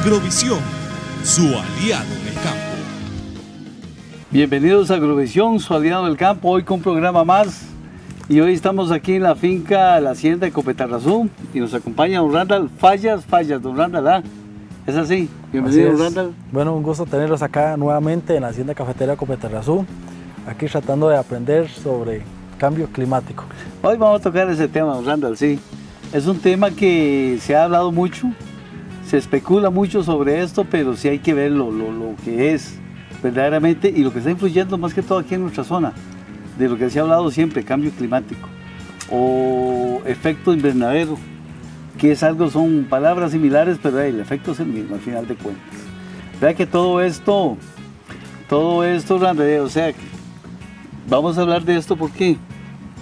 Agrovisión, su aliado en el campo. Bienvenidos a Agrovisión, su aliado en el campo, hoy con un programa más. Y hoy estamos aquí en la finca, la hacienda de Copetarrazú, y nos acompaña don Randall Fallas, don Randall, ¿ah? ¿Es así? Bienvenido, don Randall. Bueno, un gusto tenerlos acá nuevamente en la hacienda cafetera Copetarrazú, aquí tratando de aprender sobre cambio climático. Hoy vamos a tocar ese tema, don Randall, sí. Es un tema que se ha hablado mucho, se especula mucho sobre esto, pero sí hay que ver lo que es verdaderamente y lo que está influyendo más que todo aquí en nuestra zona, de lo que se ha hablado siempre, cambio climático o efecto invernadero, que es algo, son palabras similares, pero el efecto es el mismo al final de cuentas. Vea que todo esto, Randall, o sea, vamos a hablar de esto, ¿por qué?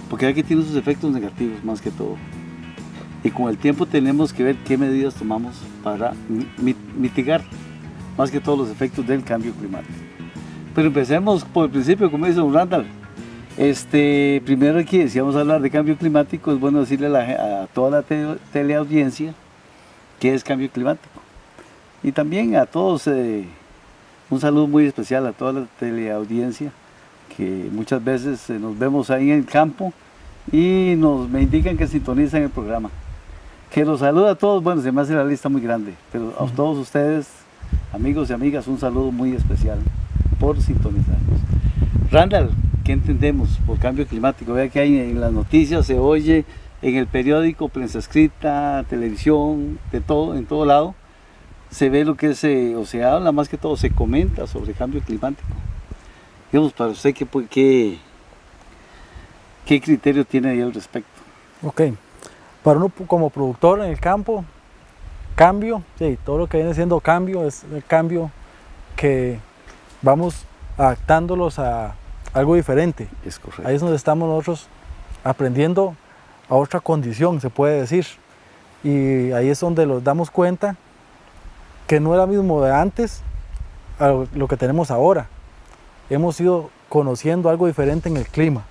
Porque aquí tiene sus efectos negativos más que todo. Y con el tiempo tenemos que ver qué medidas tomamos para mitigar más que todos los efectos del cambio climático. Pero empecemos por el principio, como dice don Randall. Primero aquí, si vamos a hablar de cambio climático, es bueno decirle a toda la teleaudiencia qué es cambio climático. Y también a todos, un saludo muy especial a toda la teleaudiencia, que muchas veces nos vemos ahí en el campo y me indican que sintonizan el programa. Que los saluda a todos, bueno, se me hace la lista muy grande, pero a todos ustedes, amigos y amigas, un saludo muy especial por sintonizarnos. Randall, ¿qué entendemos por cambio climático? Vea que hay en las noticias, se oye, en el periódico, prensa escrita, televisión, de todo, en todo lado, se ve lo que o se habla, más que todo se comenta sobre cambio climático. Digamos, para usted, ¿qué criterio tiene ahí al respecto? Ok, para uno como productor en el campo, cambio, sí, todo lo que viene siendo cambio es el cambio que vamos adaptándolos a algo diferente. Es correcto. Ahí es donde estamos nosotros aprendiendo a otra condición, se puede decir. Y ahí es donde nos damos cuenta que no era lo mismo de antes a lo que tenemos ahora. Hemos ido conociendo algo diferente en el clima.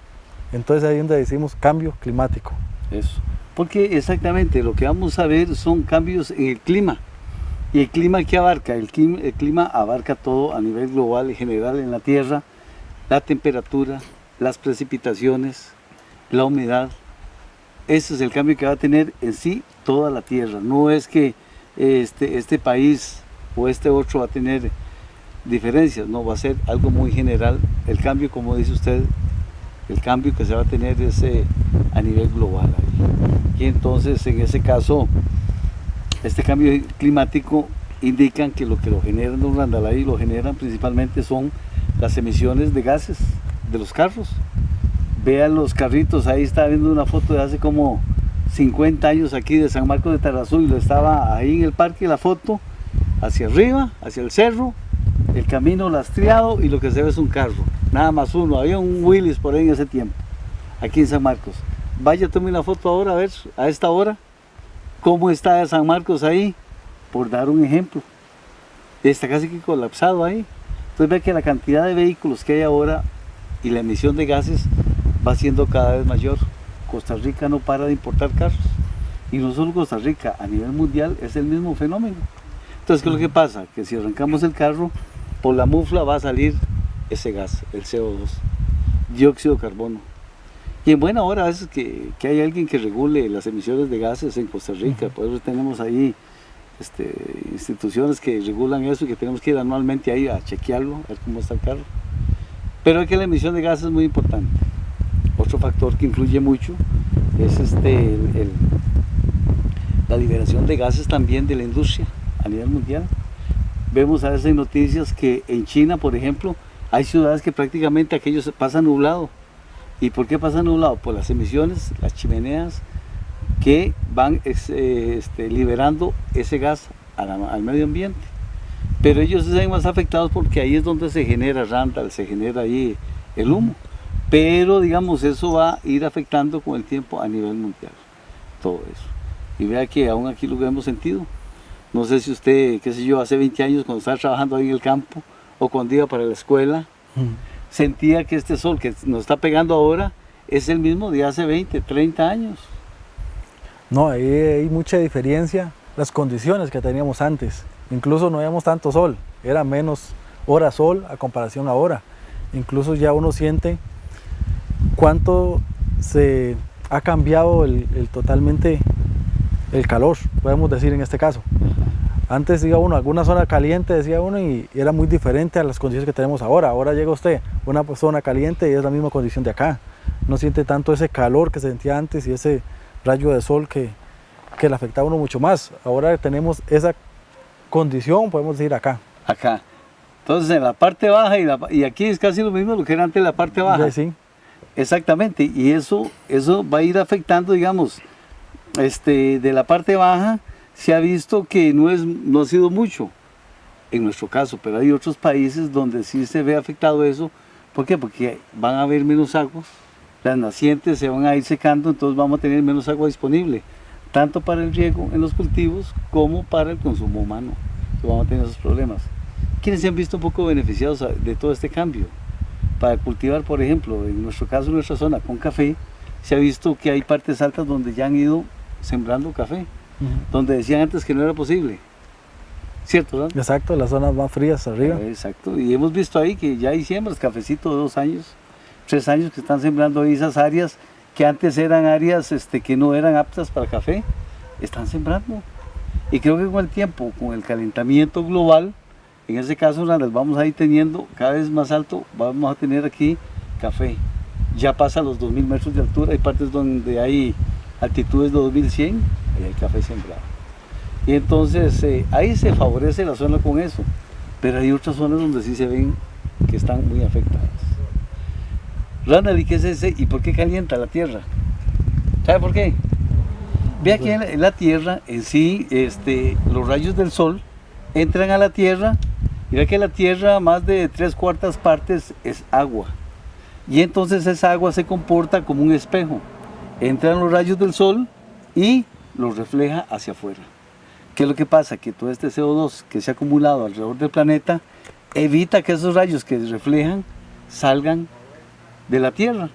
Entonces ahí es donde decimos cambio climático. Eso. Porque exactamente lo que vamos a ver son cambios en el clima. ¿Y el clima qué abarca? El clima abarca todo a nivel global y general en la Tierra. La temperatura, las precipitaciones, la humedad. Ese es el cambio que va a tener en sí toda la Tierra. No es que este país o este otro va a tener diferencias, no, va a ser algo muy general. El cambio, como dice usted, el cambio que se va a tener es a nivel global. Y entonces, en ese caso, este cambio climático indican que lo generan, don Randall, ahí lo generan principalmente son las emisiones de gases de los carros. Vean los carritos, ahí está viendo una foto de hace como 50 años aquí de San Marcos de Tarrazú, y lo estaba ahí en el parque, la foto, hacia arriba, hacia el cerro, el camino lastreado, y lo que se ve es un carro, nada más uno. Había un Willys por ahí en ese tiempo, aquí en San Marcos. Vaya, tome una foto ahora, a ver, a esta hora, cómo está San Marcos ahí, por dar un ejemplo. Está casi que colapsado ahí. Entonces ve que la cantidad de vehículos que hay ahora y la emisión de gases va siendo cada vez mayor. Costa Rica no para de importar carros. Y no solo Costa Rica, a nivel mundial es el mismo fenómeno. Entonces, ¿qué es lo que pasa? Que si arrancamos el carro, por la mufla va a salir ese gas, el CO2, dióxido de carbono. Y en buena hora a veces que hay alguien que regule las emisiones de gases en Costa Rica. Por eso tenemos ahí instituciones que regulan eso y que tenemos que ir anualmente ahí a chequearlo, a ver cómo está el carro. Pero es que la emisión de gases es muy importante. Otro factor que influye mucho es la liberación de gases también de la industria a nivel mundial. Vemos a veces en noticias que en China, por ejemplo, hay ciudades que prácticamente aquello se pasa nublado. ¿Y por qué pasa nublado? Por las emisiones, las chimeneas que van liberando ese gas al medio ambiente. Pero ellos se ven más afectados porque ahí es donde se genera Randall, se genera ahí el humo. Pero digamos, eso va a ir afectando con el tiempo a nivel mundial, todo eso. Y vea que aún aquí lo hemos sentido. No sé si usted, qué sé yo, hace 20 años cuando estaba trabajando ahí en el campo o cuando iba para la escuela, sentía que este sol que nos está pegando ahora es el mismo de hace 20, 30 años. No, ahí hay mucha diferencia, las condiciones que teníamos antes. Incluso no veíamos tanto sol, era menos horas sol a comparación ahora. Incluso ya uno siente cuánto se ha cambiado totalmente el calor, podemos decir en este caso. Antes iba uno a alguna zona caliente, decía uno, y era muy diferente a las condiciones que tenemos ahora. Ahora llega usted a una zona caliente y es la misma condición de acá. No siente tanto ese calor que se sentía antes y ese rayo de sol que le afectaba a uno mucho más. Ahora tenemos esa condición, podemos decir acá. Acá. Entonces en la parte baja y aquí es casi lo mismo lo que era antes la parte baja. Sí. Exactamente, y eso va a ir afectando, digamos, de la parte baja se ha visto que no ha sido mucho en nuestro caso, pero hay otros países donde sí se ve afectado eso. ¿Por qué? Porque van a haber menos agua, las nacientes se van a ir secando, entonces vamos a tener menos agua disponible, tanto para el riego en los cultivos como para el consumo humano. Entonces vamos a tener esos problemas. ¿Quiénes se han visto un poco beneficiados de todo este cambio? Para cultivar, por ejemplo, en nuestro caso, en nuestra zona, con café, se ha visto que hay partes altas donde ya han ido sembrando café, donde decían antes que no era posible. ¿Cierto, ¿no? Exacto, las zonas más frías arriba. Exacto, y hemos visto ahí que ya hay siembras, cafecito de 2 años, 3 años que están sembrando ahí esas áreas que antes eran áreas que no eran aptas para café, están sembrando. Y creo que con el tiempo, con el calentamiento global, en ese caso, Randall, vamos a ir teniendo cada vez más alto, vamos a tener aquí café. Ya pasa los 2000 metros de altura, hay partes donde hay altitudes de 2100, y hay café sembrado. Y entonces ahí se favorece la zona con eso, pero hay otras zonas donde sí se ven que están muy afectadas. Randall, ¿y qué es ese? ¿Y por qué calienta la tierra? ¿Sabe por qué? Vea que en la tierra en sí, los rayos del sol entran a la tierra y ve que la tierra más de 3/4 partes es agua. Y entonces esa agua se comporta como un espejo. Entran los rayos del sol y los refleja hacia afuera. ¿Qué es lo que pasa? Que todo este CO2 que se ha acumulado alrededor del planeta evita que esos rayos que reflejan salgan de la tierra.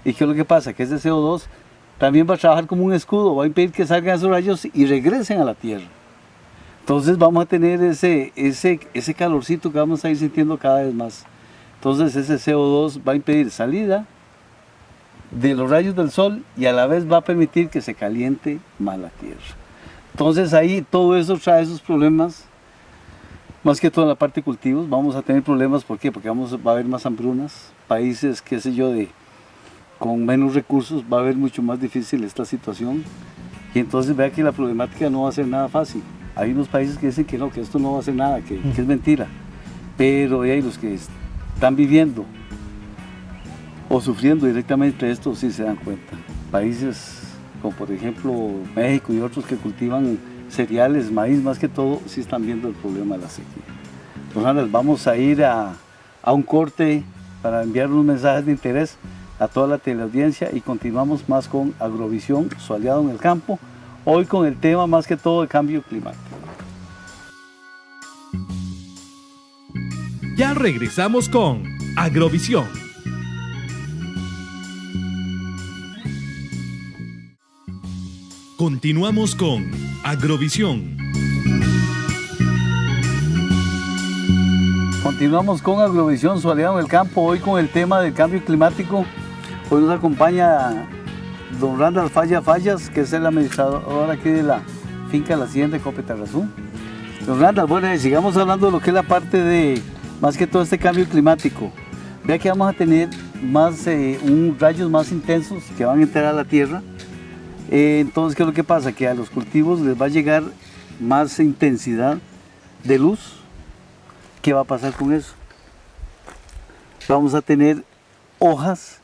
¿Y qué es lo que pasa? Que ese CO2 también va a trabajar como un escudo, va a impedir que salgan esos rayos y regresen a la tierra. Entonces vamos a tener ese calorcito que vamos a ir sintiendo cada vez más. Entonces ese CO2 va a impedir salida de los rayos del sol y a la vez va a permitir que se caliente más la tierra. Entonces ahí todo eso trae esos problemas, más que todo en la parte de cultivos. Vamos a tener problemas, ¿por qué? Porque va a haber más hambrunas, países, qué sé yo, con menos recursos, va a haber mucho más difícil esta situación. Y entonces vea que la problemática no va a ser nada fácil. Hay unos países que dicen que no, que esto no va a ser nada, que es mentira. Pero hay los que están viviendo o sufriendo directamente esto, sí se dan cuenta. Países como por ejemplo México y otros que cultivan cereales, maíz más que todo, sí están viendo el problema de la sequía. Entonces vamos a ir a un corte para enviar unos mensajes de interés a toda la teleaudiencia y continuamos más con Agrovisión, su aliado en el campo, hoy con el tema más que todo de cambio climático. Ya regresamos con Agrovisión. Continuamos con Agrovisión. Continuamos con Agrovisión, su aliado en el campo, hoy con el tema del cambio climático. Hoy nos acompaña don Randall Fallas, que es el administrador aquí de la finca La Hacienda de Copetarrazú. Don Randall, bueno, sigamos hablando de lo que es la parte de, más que todo este cambio climático. Vea que vamos a tener más, rayos más intensos que van a entrar a la tierra. Entonces, ¿qué es lo que pasa? Que a los cultivos les va a llegar más intensidad de luz. ¿Qué va a pasar con eso? Vamos a tener hojas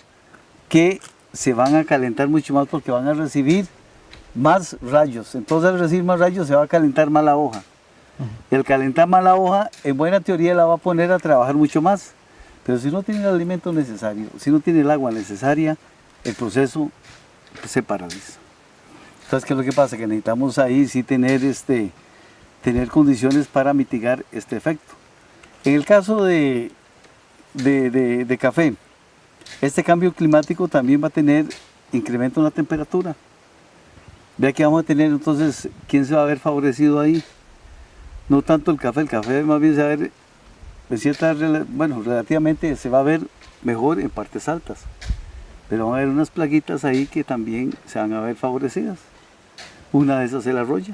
que se van a calentar mucho más porque van a recibir más rayos. Entonces, al recibir más rayos se va a calentar más la hoja. Y al calentar más la hoja, en buena teoría la va a poner a trabajar mucho más. Pero si no tiene el alimento necesario, si no tiene el agua necesaria, el proceso se paraliza. Entonces, ¿qué es lo que pasa? Que necesitamos ahí sí tener condiciones para mitigar este efecto. En el caso de café, este cambio climático también va a tener incremento en la temperatura. Vea que vamos a tener entonces, ¿quién se va a ver favorecido ahí? No tanto el café más bien se va a ver, relativamente se va a ver mejor en partes altas, pero van a haber unas plaguitas ahí que también se van a ver favorecidas. Una de esas es la roya,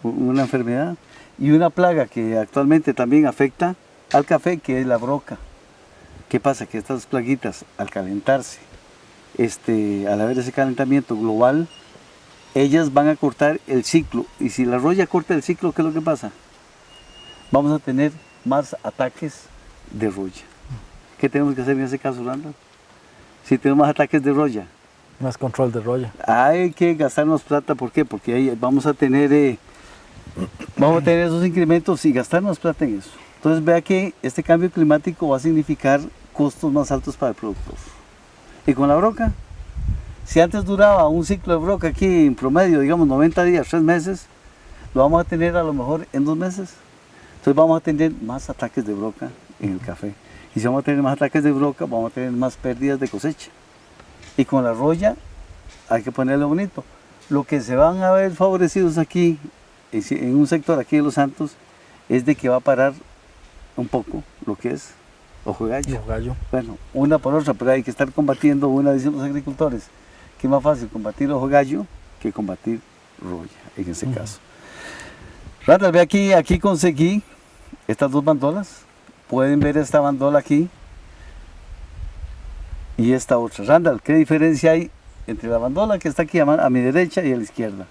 una enfermedad, y una plaga que actualmente también afecta al café, que es la broca. ¿Qué pasa? Que estas plaguitas, al calentarse, al haber ese calentamiento global, ellas van a cortar el ciclo, y si la roya corta el ciclo, ¿qué es lo que pasa? Vamos a tener más ataques de roya. ¿Qué tenemos que hacer en ese caso, Randall? Si tenemos más ataques de roya, Más control de roya. hay que gastarnos plata. ¿Por qué? Porque ahí vamos a tener esos incrementos y gastarnos plata en eso. Entonces vea que este cambio climático va a significar costos más altos para el productor. Y con la broca, si antes duraba un ciclo de broca aquí en promedio, digamos 90 días, 3 meses, lo vamos a tener a lo mejor en 2 meses. Entonces vamos a tener más ataques de broca en el café. Y si vamos a tener más ataques de broca, vamos a tener más pérdidas de cosecha. Y con la roya hay que ponerle bonito. Lo que se van a ver favorecidos aquí, en un sector aquí de Los Santos, es de que va a parar un poco lo que es ojo de gallo. Ojo de gallo. Bueno, una por otra, pero hay que estar combatiendo una, dicen los agricultores, que es más fácil combatir ojo de gallo que combatir roya, en ese caso. Randall, ve aquí conseguí estas 2 bandolas. Pueden ver esta bandola aquí y esta otra. Randall, ¿qué diferencia hay entre la bandola que está aquí a mi derecha y a la izquierda?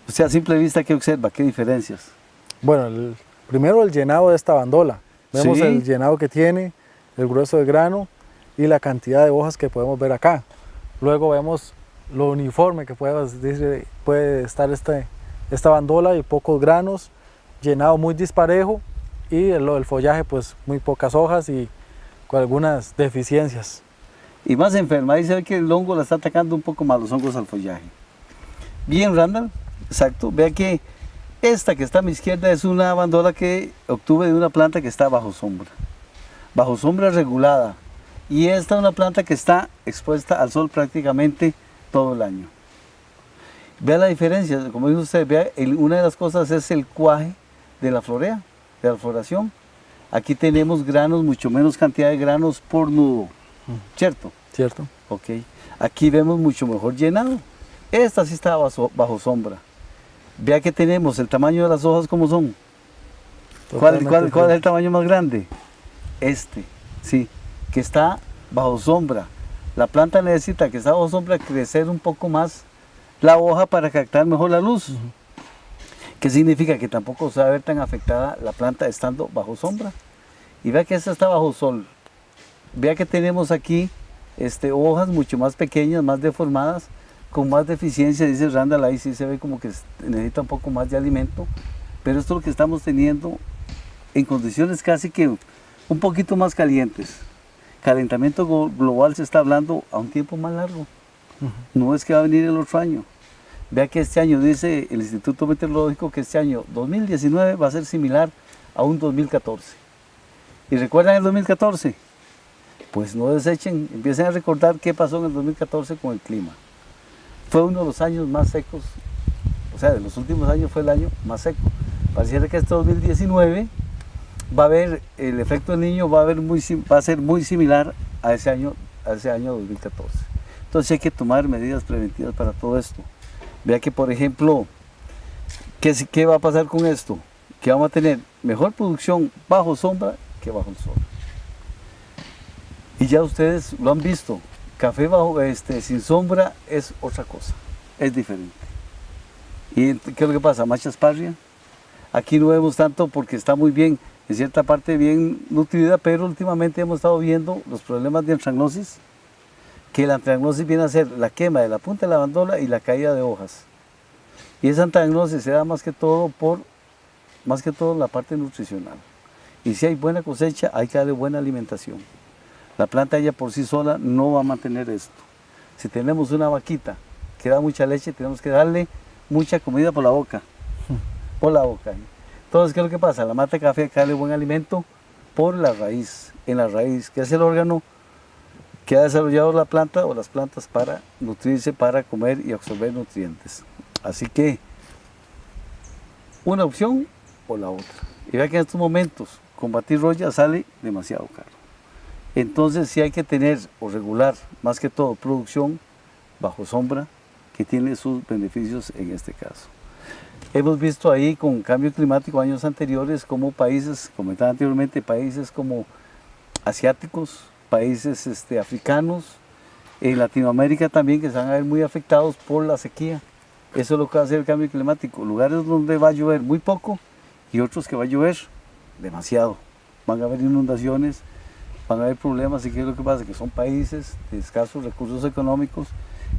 O sea, a simple vista, ¿qué observa? ¿Qué diferencias? Bueno, primero el llenado de esta bandola. Vemos Sí. el llenado que tiene, el grueso del grano y la cantidad de hojas que podemos ver acá. Luego vemos lo uniforme que puede estar esta bandola y pocos granos, llenado muy disparejo y el follaje pues muy pocas hojas y con algunas deficiencias. Y más enferma, ahí se ve que el hongo la está atacando un poco más, los hongos al follaje. Bien, Randall, exacto. Vea que esta que está a mi izquierda es una bandola que obtuve de una planta que está bajo sombra regulada. Y esta es una planta que está expuesta al sol prácticamente todo el año. Vea la diferencia, como dice usted, vea, una de las cosas es el cuaje de la florea, de la floración. Aquí tenemos granos, mucho menos cantidad de granos por nudo, ¿cierto? ¿Cierto? Ok. Aquí vemos mucho mejor llenado. Esta sí está bajo sombra. Vea que tenemos el tamaño de las hojas como son. ¿Cuál es el tamaño más grande? Sí, que está bajo sombra. La planta necesita que está bajo sombra crecer un poco más la hoja para captar mejor la luz. ¿Qué significa? Que tampoco se va a ver tan afectada la planta estando bajo sombra. Y vea que esta está bajo sol. Vea que tenemos aquí hojas mucho más pequeñas, más deformadas, con más deficiencia, dice Randall, ahí sí se ve como que necesita un poco más de alimento, pero esto es lo que estamos teniendo en condiciones casi que un poquito más calientes. Calentamiento global se está hablando a un tiempo más largo. No es que va a venir el otro año. Vea que este año, dice el Instituto Meteorológico, que este año 2019 va a ser similar a un 2014. ¿Y recuerdan el 2014? Pues no desechen, empiecen a recordar qué pasó en el 2014 con el clima. Fue uno de los años más secos, o sea, de los últimos años fue el año más seco. Pareciera que este 2019 va a haber, el efecto del Niño va a ser muy similar a ese año 2014. Entonces hay que tomar medidas preventivas para todo esto. Vea que, por ejemplo, ¿qué va a pasar con esto? Que vamos a tener mejor producción bajo sombra que bajo el sol. Y ya ustedes lo han visto, café sin sombra es otra cosa, es diferente. ¿Y qué es lo que pasa? Más chasparria. Aquí no vemos tanto porque está muy bien, en cierta parte bien nutrida, pero últimamente hemos estado viendo los problemas de antragnosis, que la antragnosis viene a ser la quema de la punta de la bandola y la caída de hojas. Y esa antragnosis se da más que todo la parte nutricional. Y si hay buena cosecha, hay que darle buena alimentación. La planta ella por sí sola no va a mantener esto. Si tenemos una vaquita que da mucha leche, tenemos que darle mucha comida por la boca. Por la boca. Entonces, ¿qué es lo que pasa? La mata de café hay que darle buen alimento por la raíz. En la raíz, que es el órgano que ha desarrollado la planta o las plantas para nutrirse, para comer y absorber nutrientes. Así que, una opción o la otra. Y vea que en estos momentos combatir roya sale demasiado caro. Entonces sí hay que tener o regular más que todo producción bajo sombra, que tiene sus beneficios en este caso. Hemos visto ahí con cambio climático años anteriores como países, comentaba anteriormente, países como asiáticos, países africanos, en Latinoamérica también, que se van a ver muy afectados por la sequía. Eso es lo que va a hacer el cambio climático. Lugares donde va a llover muy poco y otros que va a llover demasiado. Van a haber inundaciones, van a haber problemas. ¿Y qué es lo que pasa? Que son países de escasos recursos económicos,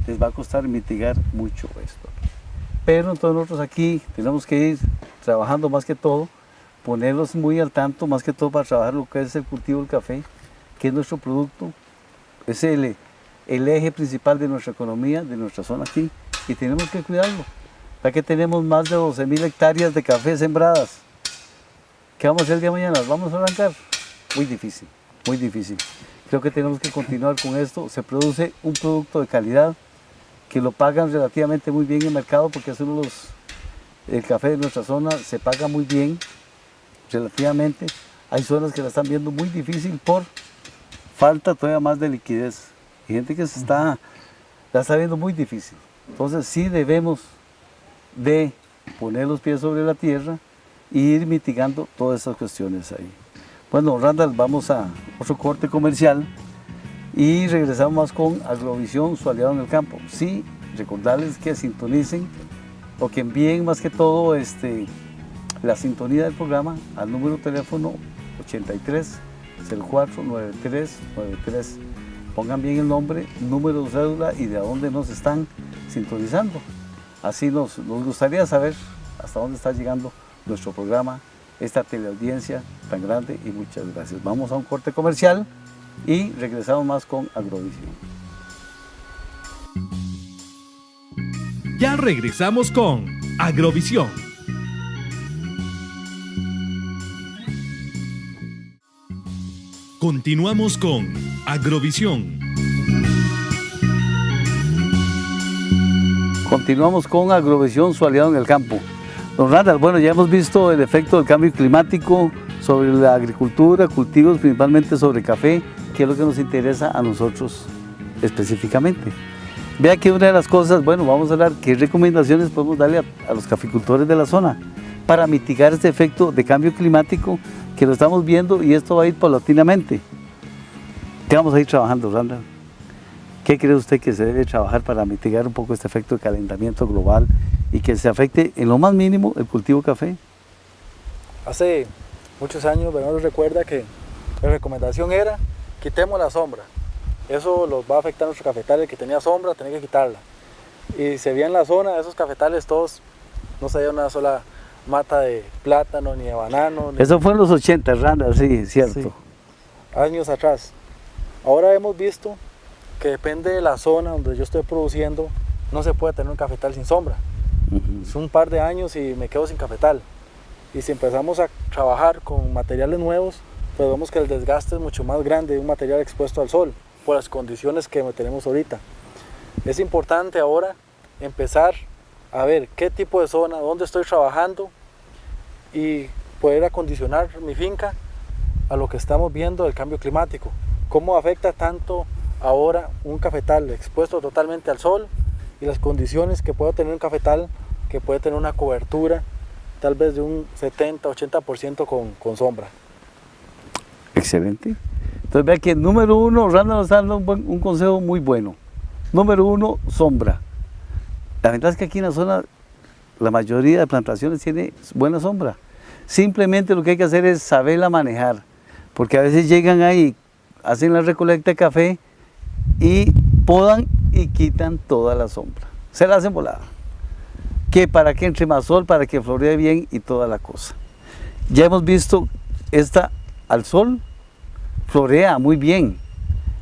les va a costar mitigar mucho esto. Pero entonces nosotros aquí tenemos que ir trabajando más que todo, ponerlos muy al tanto, más que todo para trabajar lo que es el cultivo del café, que es nuestro producto, es el eje principal de nuestra economía, de nuestra zona aquí, y tenemos que cuidarlo. Ya que tenemos más de 12.000 hectáreas de café sembradas. ¿Qué vamos a hacer el día de mañana? ¿Vamos a arrancar? Muy difícil, muy difícil. Creo que tenemos que continuar con esto. Se produce un producto de calidad que lo pagan relativamente muy bien en el mercado, porque es uno de el café de nuestra zona se paga muy bien, relativamente. Hay zonas que la están viendo muy difícil por falta todavía más de liquidez. Hay gente que la está viendo muy difícil. Entonces sí debemos de poner los pies sobre la tierra e ir mitigando todas esas cuestiones ahí. Bueno, Randall, vamos a otro corte comercial y regresamos más con Agrovisión, su aliado en el campo. Sí, recordarles que sintonicen o que envíen más que todo la sintonía del programa al número de teléfono 83 04 9393. Pongan bien el nombre, número de cédula y de dónde nos están sintonizando. Así nos gustaría saber hasta dónde está llegando nuestro programa, esta teleaudiencia tan grande, y muchas gracias. Vamos a un corte comercial y regresamos más con Agrovisión. Ya regresamos con Agrovisión. Continuamos con Agrovisión. Continuamos con Agrovisión, su aliado en el campo. Don Randall, bueno, ya hemos visto el efecto del cambio climático sobre la agricultura, cultivos, principalmente sobre café, que es lo que nos interesa a nosotros específicamente. Vea que una de las cosas, bueno, vamos a hablar qué recomendaciones podemos darle a los caficultores de la zona para mitigar este efecto de cambio climático que lo estamos viendo, y esto va a ir paulatinamente. ¿Qué vamos a ir trabajando, Randall? ¿Qué cree usted que se debe trabajar para mitigar un poco este efecto de calentamiento global y que se afecte en lo más mínimo el cultivo de café? Hace muchos años, Bernardo recuerda que la recomendación era quitemos la sombra. Eso los va a afectar a nuestro cafetal. El que tenía sombra tenía que quitarla. Y se veía en la zona, esos cafetales todos, no se veía una sola mata de plátano ni de banano. Eso fue en los 80, Randall, sí, cierto. Sí, años atrás. Ahora hemos visto que depende de la zona donde yo estoy produciendo, no se puede tener un cafetal sin sombra. Es un par de años y me quedo sin cafetal. Y si empezamos a trabajar con materiales nuevos, pues vemos que el desgaste es mucho más grande de un material expuesto al sol, por las condiciones que tenemos ahorita. Es importante ahora empezar a ver qué tipo de zona, dónde estoy trabajando, y poder acondicionar mi finca a lo que estamos viendo del cambio climático. Cómo afecta tanto ahora un cafetal expuesto totalmente al sol y las condiciones que puede tener un cafetal que puede tener una cobertura tal vez de un 70-80% con sombra. Excelente. Entonces vea que número uno, Randall nos está dando un consejo muy bueno. Número uno, sombra. La verdad es que aquí en la zona la mayoría de plantaciones tiene buena sombra. Simplemente lo que hay que hacer es saberla manejar, porque a veces llegan ahí, hacen la recolecta de café y podan y quitan toda la sombra. Se la hacen volada. Que para que entre más sol, para que floree bien y toda la cosa. Ya hemos visto esta al sol, florea muy bien,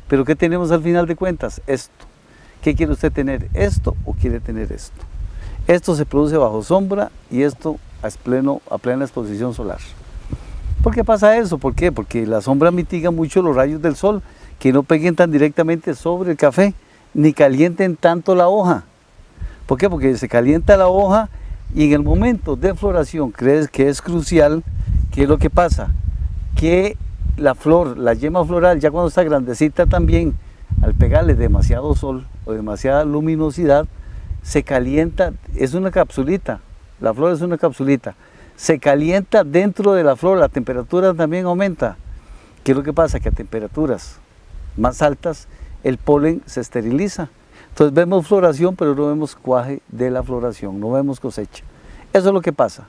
pero ¿qué tenemos al final de cuentas? Esto. ¿Qué quiere usted tener? ¿Esto o quiere tener esto? Esto se produce bajo sombra y esto a plena exposición solar. ¿Por qué pasa eso? ¿Por qué? Porque la sombra mitiga mucho los rayos del sol, que no peguen tan directamente sobre el café, ni calienten tanto la hoja. ¿Por qué? Porque se calienta la hoja, Y en el momento de floración, crees que es crucial, ¿qué es lo que pasa? Que la flor, la yema floral, ya cuando está grandecita también, al pegarle demasiado sol o demasiada luminosidad, se calienta, es una capsulita, la flor es una capsulita, se calienta dentro de la flor, la temperatura también aumenta. ¿Qué es lo que pasa? Que a temperaturas más altas el polen se esteriliza. Entonces vemos floración, pero no vemos cuaje de la floración, no vemos cosecha. Eso es lo que pasa.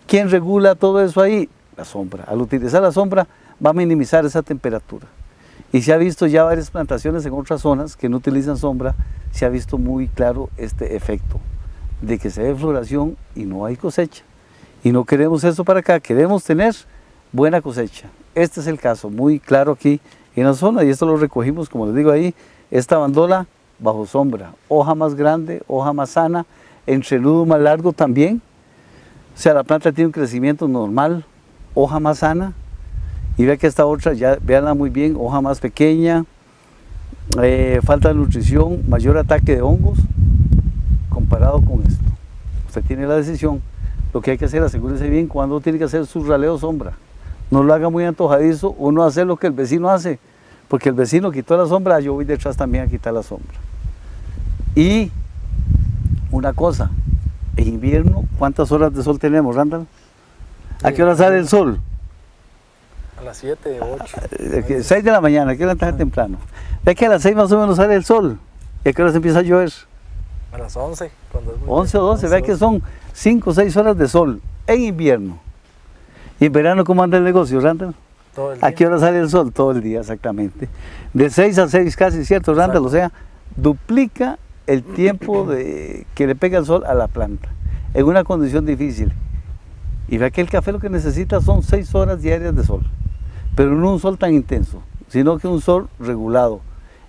¿Quién regula todo eso ahí? La sombra. Al utilizar la sombra va a minimizar esa temperatura. Y se ha visto ya varias plantaciones en otras zonas que no utilizan sombra, se ha visto muy claro este efecto de que se ve floración y no hay cosecha. Y no queremos eso para acá, queremos tener buena cosecha. Este es el caso, muy claro aquí en la zona, y esto lo recogimos, como les digo ahí, esta bandola bajo sombra, hoja más grande, hoja más sana, entrenudo más largo también. O sea, la planta tiene un crecimiento normal, hoja más sana. Y vea que esta otra, ya véanla muy bien, hoja más pequeña, falta de nutrición, mayor ataque de hongos, comparado con esto. Usted tiene la decisión. Lo que hay que hacer, asegúrese bien cuando tiene que hacer su raleo sombra. No lo haga muy antojadizo o no hacer lo que el vecino hace, porque el vecino quitó la sombra, yo voy detrás también a quitar la sombra. Y una cosa, en invierno, ¿cuántas horas de sol tenemos, Randall? ¿A qué hora sale el sol? A las 7, 8. 6 de la mañana, hay que levantarse temprano. Ve que a las 6 más o menos sale el sol. ¿Y a qué hora se empieza a llover? A las 11. Cuando es muy 11 o 12, 11, ve que son 5 o 6 horas de sol en invierno. ¿Y en verano cómo anda el negocio, Randall? todo el día. ¿A qué hora sale el sol? Todo el día, exactamente. De 6 a 6 casi, ¿cierto, Randall? O sea, duplica el tiempo que le pega el sol a la planta en una condición difícil. Y vea que el café lo que necesita son 6 horas diarias de sol, pero no un sol tan intenso, sino que un sol regulado,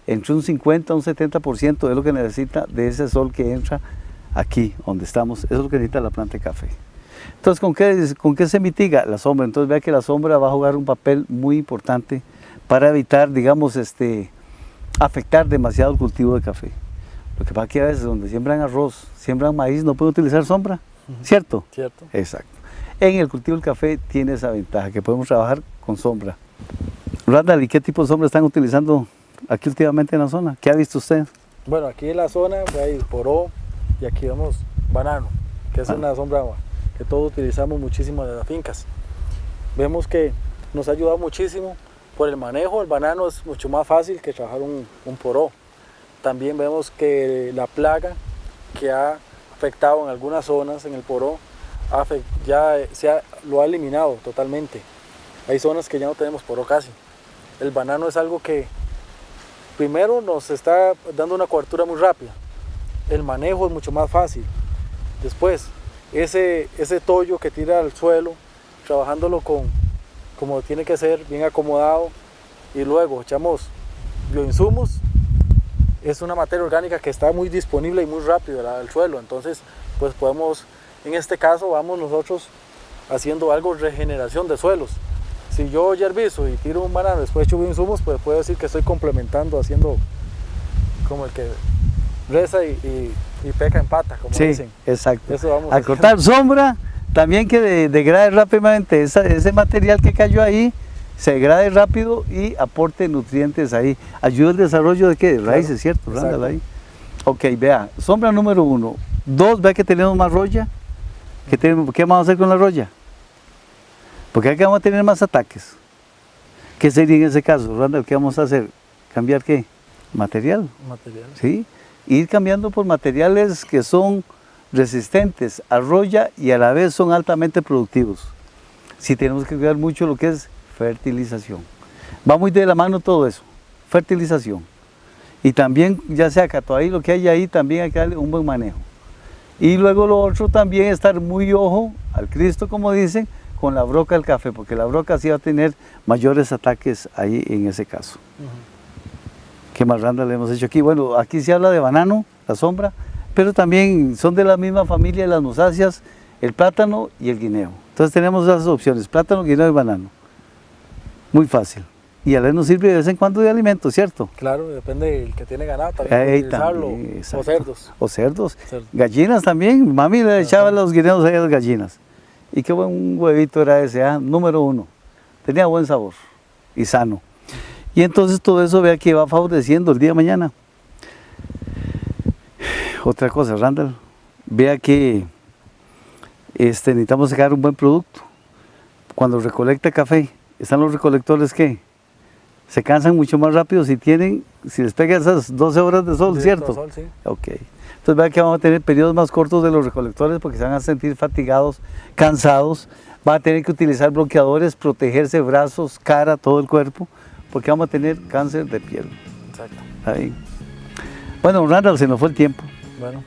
entre un 50 a un 70% es lo que necesita de ese sol que entra aquí, donde estamos. Eso es lo que necesita la planta de café. Entonces, ¿con qué se mitiga? La sombra. Entonces, vea que la sombra va a jugar un papel muy importante para evitar, digamos, afectar demasiado el cultivo de café. Lo que pasa es que a veces donde siembran arroz, siembran maíz, no pueden utilizar sombra, ¿cierto? Cierto. Exacto. En el cultivo del café tiene esa ventaja, que podemos trabajar con sombra. Randall, ¿y qué tipo de sombra están utilizando aquí últimamente en la zona? ¿Qué ha visto usted? Bueno, aquí en la zona hay poró y aquí vemos banano, que es una sombra que todos utilizamos muchísimo en las fincas. Vemos que nos ha ayudado muchísimo por el manejo. El banano es mucho más fácil que trabajar un poró. También vemos que la plaga que ha afectado en algunas zonas en el poró lo ha eliminado totalmente. Hay zonas que ya no tenemos poró casi. El banano es algo que primero nos está dando una cobertura muy rápida. El manejo es mucho más fácil. Después, ese tollo que tira al suelo, trabajándolo como tiene que ser, bien acomodado, y luego echamos bioinsumos. Es una materia orgánica que está muy disponible y muy rápido al suelo. Entonces, pues podemos, en este caso, vamos nosotros haciendo algo de regeneración de suelos. Si yo yerbizo y tiro un banano, después echo bioinsumos, pues puedo decir que estoy complementando, haciendo como el que reza y peca en pata, como Sí, dicen. exacto. Eso vamos Al cortar sombra, también que degrade rápidamente ese material que cayó ahí, se degrade rápido y aporte nutrientes ahí. Ayuda el desarrollo de qué? De raíces, Claro, ¿cierto? Randall, ahí. exacto. Ok, vea, sombra número 1. 2, vea que tenemos más roya. ¿Qué vamos a hacer con la roya? Porque aquí vamos a tener más ataques. ¿Qué sería en ese caso, Randall? ¿Qué vamos a hacer? ¿Cambiar qué? Material. Materiales. ¿Sí? Ir cambiando por materiales que son resistentes a roya y a la vez son altamente productivos. Sí tenemos que cuidar mucho lo que es fertilización. Va muy de la mano todo eso, fertilización. Y también, ya sea catoahí, lo que hay ahí, también hay que darle un buen manejo. Y luego lo otro también, estar muy ojo al Cristo, como dicen, con la broca del café, porque la broca sí va a tener mayores ataques ahí en ese caso. ¿Qué más, Randall, le hemos hecho aquí? Bueno, aquí se habla de banano, la sombra, pero también son de la misma familia de las musáceas, el plátano y el guineo. Entonces tenemos esas opciones, plátano, guineo y banano. Muy fácil. y a él nos sirve de vez en cuando de alimento, ¿cierto? Claro, depende del que tiene ganado también, puede Ahí utilizarlo, también, o exacto. cerdos. O cerdos. Cerdos. Gallinas también, mami le echaba los guineos ahí a las gallinas. Y qué buen huevito era ese, número 1. Tenía buen sabor y sano. Y entonces todo eso vea que va favoreciendo el día de mañana. Otra cosa, Randall, vea que necesitamos sacar un buen producto. Cuando recolecta café, están los recolectores que se cansan mucho más rápido si les pega esas 12 horas de sol, Directo ¿cierto? al sol, sí. Ok. Entonces vea que vamos a tener periodos más cortos de los recolectores porque se van a sentir fatigados, cansados. Van a tener que utilizar bloqueadores, protegerse brazos, cara, todo el cuerpo, porque vamos a tener cáncer de piel. Exacto. Ahí. Bueno, Randall, se nos fue el tiempo. Bueno,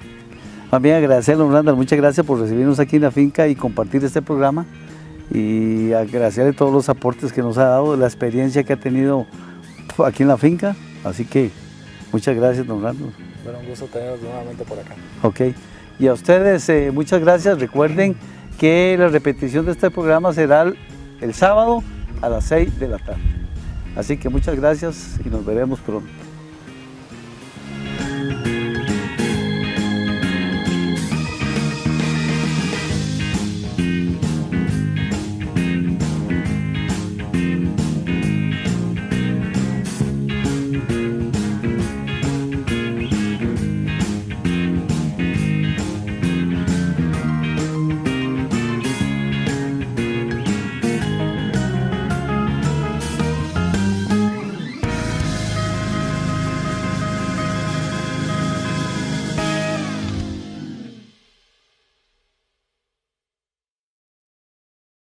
Más bien agradecerle, Randall, muchas gracias por recibirnos aquí en la finca y compartir este programa. Y agradecerle todos los aportes que nos ha dado, la experiencia que ha tenido aquí en la finca. Así que muchas gracias, don Randall. bueno, un gusto tenerlos nuevamente por acá. Ok. Y a ustedes, muchas gracias. Recuerden que la repetición de este programa será el sábado a las 6 de la tarde. Así que muchas gracias y nos veremos pronto.